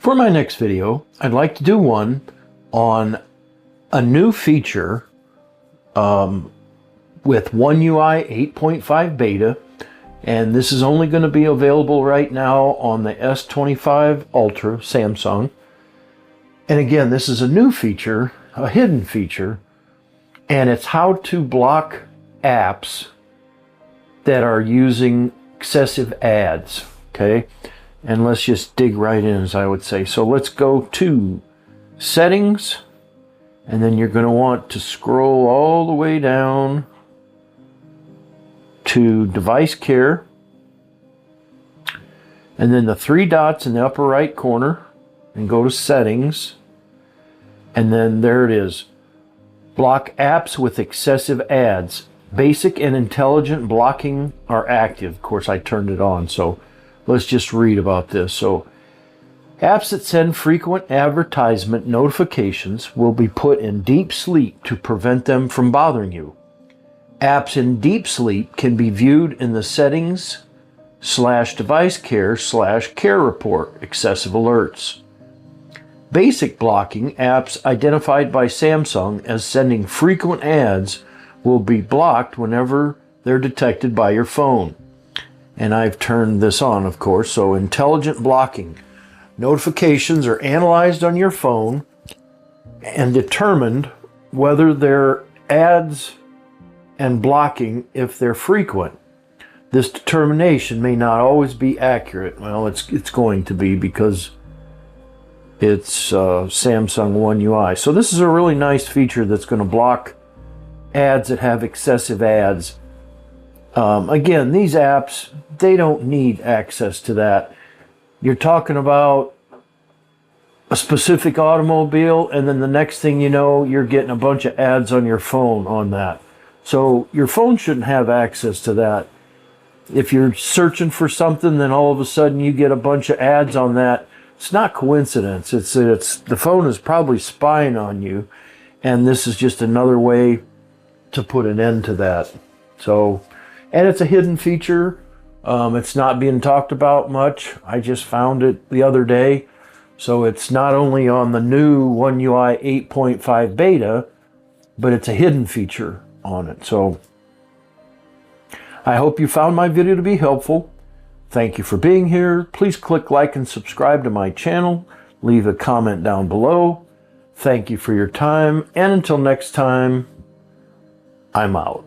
For my next video, I'd like to do one on a new feature with One UI 8.5 beta, and this is only going to be available right now on the S25 Ultra Samsung. And again, this is a new feature, a hidden feature, and it's how to block apps that are using excessive ads, okay? And let's just dig right in, as I would say. So let's go to Settings, and then you're going to want to scroll all the way down to Device Care, and then the three dots in the upper right corner, and go to Settings, and then there it is. Block apps with excessive ads. Basic and intelligent blocking are active. Of course, I turned it on, so let's just read about this. So, apps that send frequent advertisement notifications will be put in deep sleep to prevent them from bothering you. Apps in deep sleep can be viewed in the Settings/Device Care/Care Report excessive alerts. Basic blocking apps identified by Samsung as sending frequent ads will be blocked whenever they're detected by your phone. And I've turned this on, of course. So intelligent blocking. Notifications are analyzed on your phone and determined whether they're ads and blocking if they're frequent. This determination may not always be accurate. Well, it's going to be because it's Samsung One UI. So this is a really nice feature that's going to block ads that have excessive ads. Again, these apps, they don't need access to that. You're talking about a specific automobile, and then the next thing you know, you're getting a bunch of ads on your phone on that. So your phone shouldn't have access to that. If you're searching for something, then all of a sudden you get a bunch of ads on that. It's not coincidence. It's the phone is probably spying on you, and this is just another way to put an end to that. So, and it's a hidden feature. It's not being talked about much. I just found it the other day. So it's not only on the new One UI 8.5 beta, but it's a hidden feature on it. So I hope you found my video to be helpful. Thank you for being here. Please click like and subscribe to my channel. Leave a comment down below. Thank you for your time. And until next time, I'm out.